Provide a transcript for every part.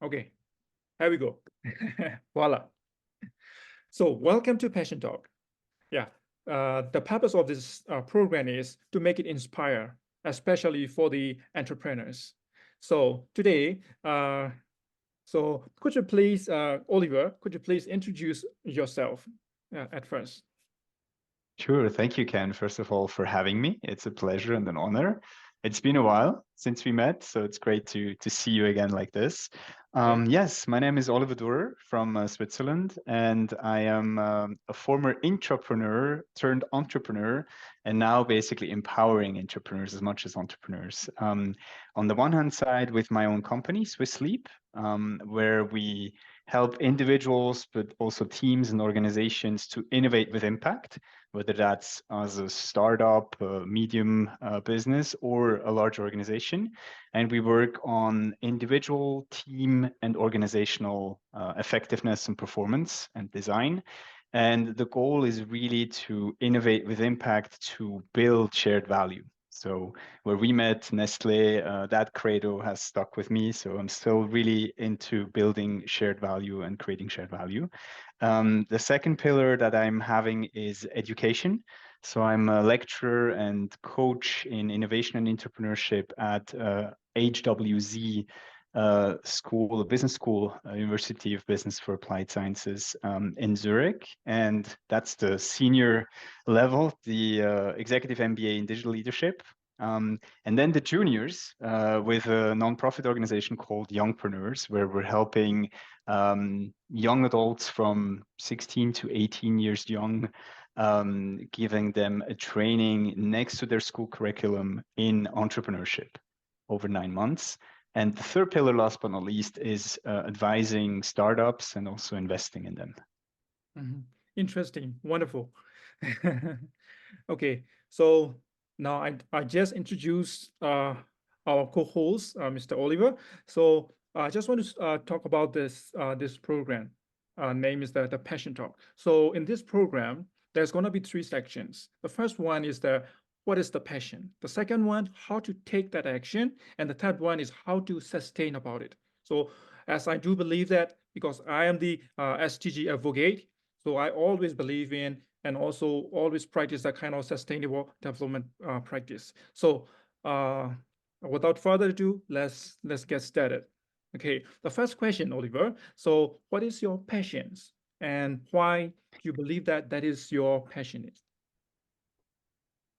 Okay, here we go. Voila. So welcome to Passion Talk. Yeah, the purpose of this program is to make it inspire, especially for the entrepreneurs. So today, could you please, Oliver, could you please introduce yourself at first? Sure. Thank you, Ken, first of all, for having me. It's a pleasure and an honor. It's been a while since we met, so it's great to see you again like this. Yeah. Yes, my name is Oliver Durrer from Switzerland, and I am a former intrapreneur turned entrepreneur, and now basically empowering entrepreneurs as much as entrepreneurs. On the one hand side, with my own company, Swiss Sleep, where we help individuals, but also teams and organizations to innovate with impact, whether that's as a startup, a medium business, or a large organization. And we work on individual, team, and organizational effectiveness and performance and design. And the goal is really to innovate with impact to build shared value. So where we met Nestlé, that credo has stuck with me. So I'm still really into building shared value and creating shared value. The second pillar that I'm having is education. So I'm a lecturer and coach in innovation and entrepreneurship at HWZ school, a business school, University of Business for Applied Sciences in Zurich. And that's the senior level, the executive MBA in digital leadership. And then the juniors with a nonprofit organization called Youngpreneurs, where we're helping young adults from 16 to 18 years young, giving them a training next to their school curriculum in entrepreneurship over 9 months. And the third pillar, last but not least, is advising startups and also investing in them. Interesting, wonderful. Okay, so now I just introduced our co-host, Mr. Oliver. So I just want to talk about this program. Name is the Passion Talk. So in this program, there's going to be three sections. The first one is the what is the passion? The second one, how to take that action, and the third one is how to sustain about it. So as I do believe that because I am the STG advocate, so I always believe in and also always practice that kind of sustainable development practice. So without further ado, let's get started. Okay, the first question, Oliver. So what is your passions and why do you believe that that is your passion?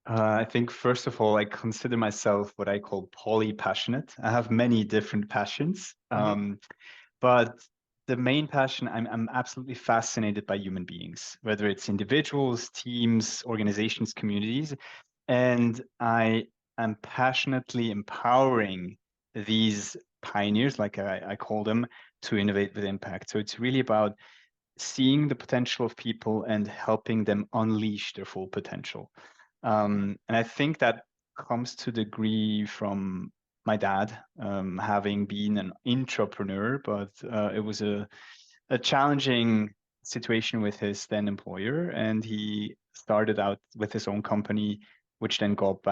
I think, first of all, I consider myself what I call poly-passionate. I have many different passions, but the main passion, I'm absolutely fascinated by human beings, whether it's individuals, teams, organizations, communities. And I am passionately empowering these pioneers, like I call them, to innovate with impact. So it's really about seeing the potential of people and helping them unleash their full potential. And I think that comes to the degree from my dad, having been an intrapreneur, but it was a challenging situation with his then employer, and he started out with his own company, which then got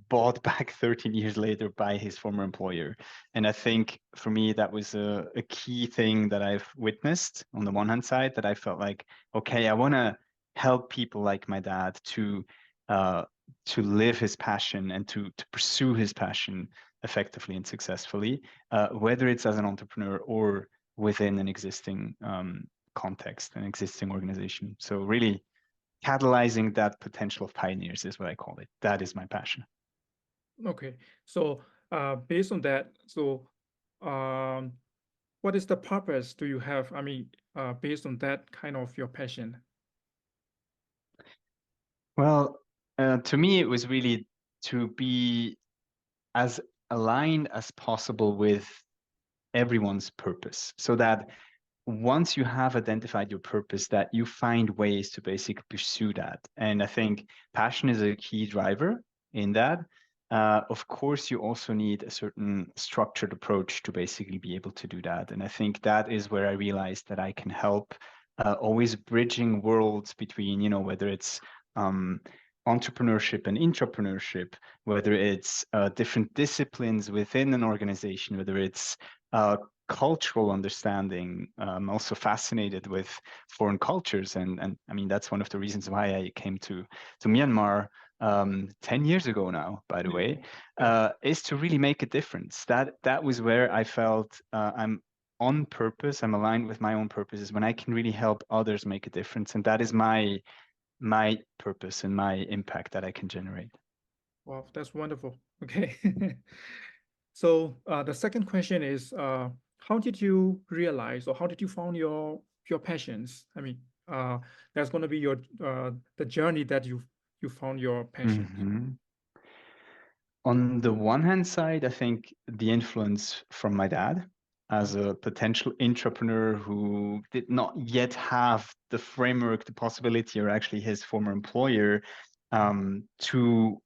bought back 13 years later by his former employer. And I think for me, that was a key thing that I've witnessed on the one hand side, that I felt like, okay, I want to help people like my dad to live his passion and to pursue his passion effectively and successfully, whether it's as an entrepreneur or within an existing context, an existing organization. So really catalyzing that potential of pioneers is what I call it. That is my passion. Okay, so based on that, so um, what is the purpose do you have? I mean, based on that kind of your passion. Well, to me, it was really to be as aligned as possible with everyone's purpose, so that once you have identified your purpose, that you find ways to basically pursue that. And I think passion is a key driver in that. Of course, you also need a certain structured approach to basically be able to do that. And I think that is where I realized that I can help, always bridging worlds between, whether it's entrepreneurship and intrapreneurship, whether it's different disciplines within an organization, whether it's cultural understanding. I'm also fascinated with foreign cultures, and I mean that's one of the reasons why I came to Myanmar 10 years ago now, by the way, is to really make a difference. That was where I felt I'm on purpose, I'm aligned with my own purposes when I can really help others make a difference, and that is my purpose and my impact that I can generate. Wow, that's wonderful. Okay. So the second question is, how did you realize, or how did you found your passions? I mean, that's going to be your the journey that you found your passion. Mhm. On the one hand side, I think the influence from my dad as a potential intrapreneur who did not yet have the framework, the possibility, or actually his former employer to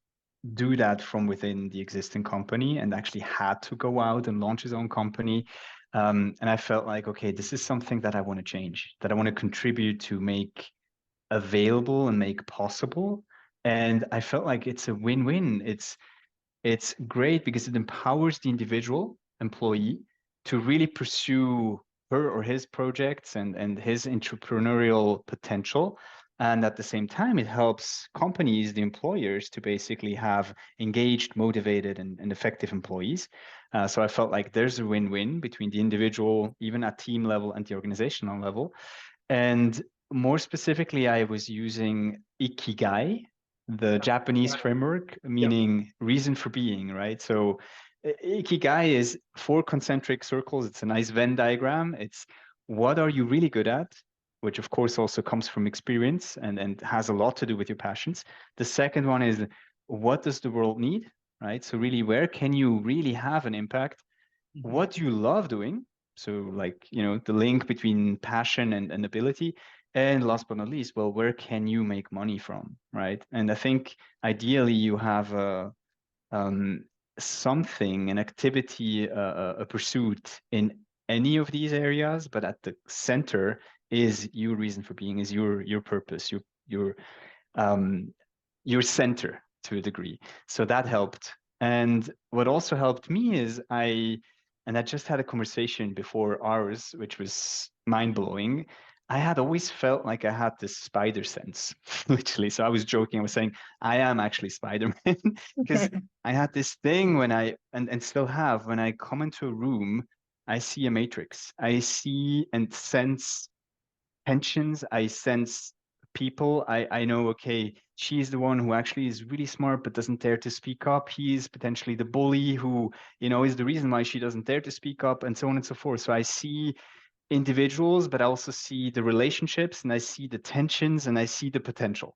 do that from within the existing company, and actually had to go out and launch his own company. And I felt like, okay, this is something that I want to change, that I want to contribute to make available and make possible. And I felt like it's a win-win. It's great because it empowers the individual employee to really pursue her or his projects and his entrepreneurial potential. And at the same time, it helps companies, the employers, to basically have engaged, motivated, and effective employees. So I felt like there's a win-win between the individual, even at team level, and the organizational level. And more specifically, I was using Ikigai, the Japanese framework, Yeah. meaning reason for being, right? So Ikigai is 4 concentric circles. It's a nice Venn diagram. It's what are you really good at, which of course also comes from experience and has a lot to do with your passions. The second one is what does the world need, right? So really, where can you really have an impact? What do you love doing? So like, the link between passion and ability. And last but not least, well, where can you make money from, right? And I think ideally you have something, an activity, a pursuit in any of these areas, but at the center is your reason for being, is your purpose, your center to a degree. So that helped. And what also helped me is I just had a conversation before ours, which was mind blowing. I had always felt like I had this spider sense, literally. So I was joking. I was saying, I am actually Spider-Man because I had this thing when and still have, when I come into a room, I see a matrix. I see and sense tensions. I sense people. I know, okay, she's the one who actually is really smart but doesn't dare to speak up. He's potentially the bully who, is the reason why she doesn't dare to speak up, and so on and so forth. So I see individuals, but I also see the relationships, and I see the tensions, and I see the potential.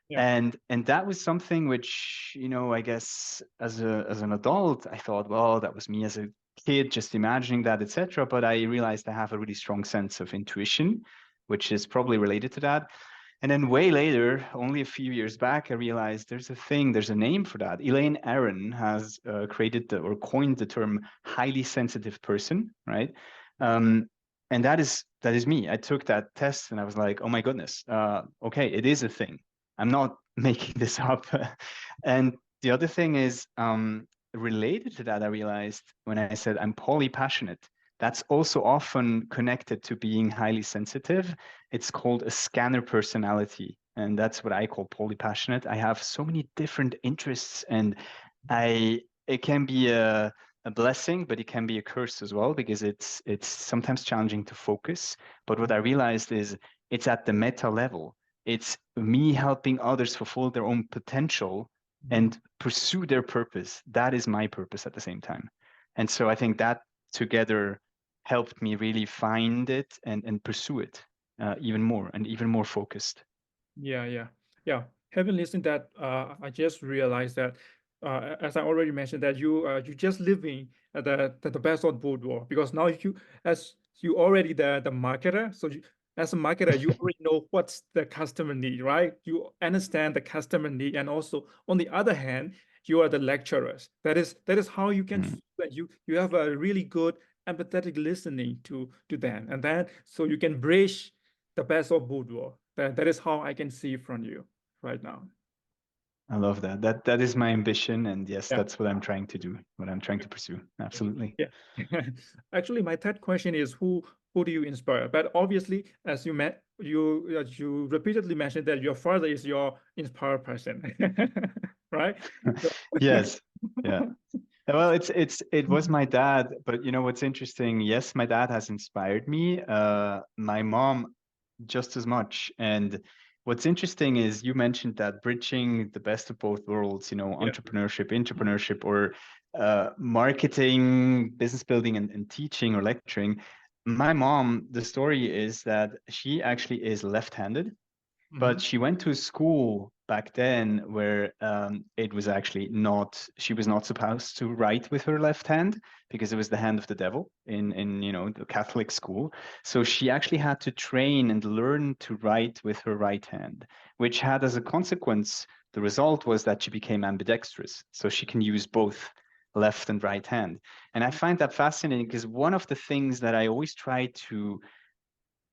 Yeah. And that was something which, I guess as an adult, I thought, well, that was me as a kid, just imagining that, etc. But I realized I have a really strong sense of intuition, which is probably related to that. And then way later, only a few years back, I realized there's a name for that. Elaine Aron has created or coined the term highly sensitive person, right? And that is me. I took that test and I was like, oh my goodness, okay, it is a thing. I'm not making this up. And the other thing is related to that, I realized when I said I'm polypassionate, that's also often connected to being highly sensitive. It's called a scanner personality. And that's what I call polypassionate. I have so many different interests, and it can be a blessing, but it can be a curse as well, because it's sometimes challenging to focus. But what I realized is it's at the meta level. It's me helping others fulfill their own potential and pursue their purpose. That is my purpose at the same time. And so I think that together helped me really find it and pursue it even more and even more focused. Yeah. Having listened that, I just realized that, as I already mentioned, that you just living at the best of both worlds, because now as you already the marketer, so as a marketer you already know what's the customer need, right? You understand the customer need, and also on the other hand, you are the lecturers. That is how you can feel that you have a really good empathetic listening to them, and then so you can bridge the best of both worlds. That is how I can see from you right now. I love that. That is my ambition, and yes, Yeah. that's what I'm trying to do, what I'm trying to pursue. Absolutely. Yeah. Actually, my third question is who do you inspire? But obviously, as you repeatedly mentioned that your father is your inspired person, right? So, Yes. Yeah. Well, it was my dad, but you know what's interesting? Yes, my dad has inspired me. My mom just as much. And what's interesting is you mentioned that bridging the best of both worlds, you know, yeah. entrepreneurship, intrapreneurship, or marketing, business building, and teaching or lecturing. My mom, the story is that she actually is left-handed, Hmm. but she went to a school back then where it was actually not, she was not supposed to write with her left hand because it was the hand of the devil in you know the Catholic school. So she actually had to train and learn to write with her right hand, which had as a consequence, the result was that she became ambidextrous. So she can use both left and right hand. And I find that fascinating because one of the things that I always try to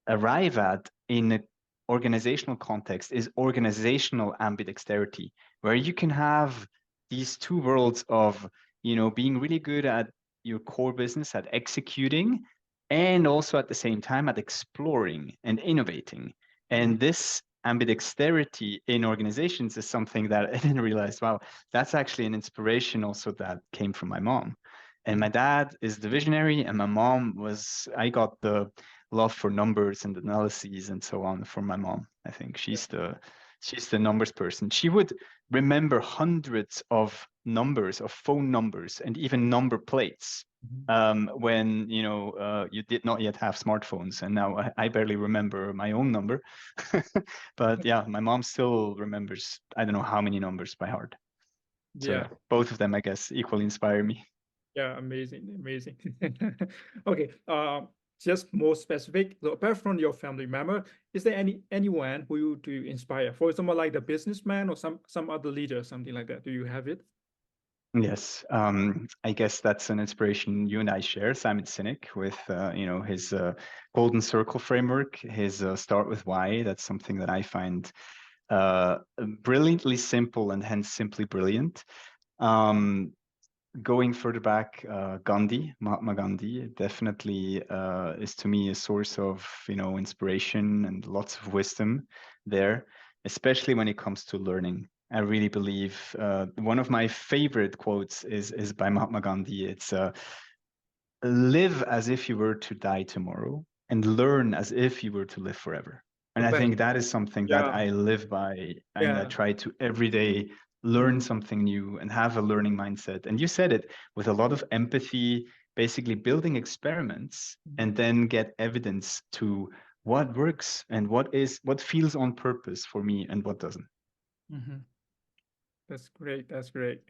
arrive at in an organizational context is organizational ambidexterity, where you can have these two worlds of, you know, being really good at your core business, at executing, and also at the same time at exploring and innovating. Hmm. And this ambidexterity in organizations is something that I didn't realize, wow, that's actually an inspiration also that came from my mom. And my dad is the visionary, and my mom was, I got the love for numbers and analyses and so on from my mom. I think she's the numbers person. She would remember hundreds of numbers, of phone numbers, and even number plates when you know you did not yet have smartphones. And now I barely remember my own number, but yeah, my mom still remembers I don't know how many numbers by heart. So Yeah. yeah, both of them I guess equally inspire me. Yeah, amazing, amazing. Okay, just more specific. So apart from your family member, is there anyone who you do you inspire? For example, like the businessman or some other leader, something like that. Do you have it? Yes, I guess that's an inspiration you and I share, Simon Sinek, with you know his golden circle framework, his start with why. That's something that I find brilliantly simple and hence simply brilliant. Um, Going further back, Gandhi, Mahatma Gandhi, definitely is to me a source of you know inspiration and lots of wisdom there, especially when it comes to learning. I really believe one of my favorite quotes is by Mahatma Gandhi. It's live as if you were to die tomorrow and learn as if you were to live forever. The And I best. think that is something that Yeah, I live by and I yeah. try to every day learn something new and have a learning mindset. And you said it with a lot of empathy, basically building experiments and then get evidence to what works and what feels on purpose for me and what doesn't. Hmm. That's great. That's great.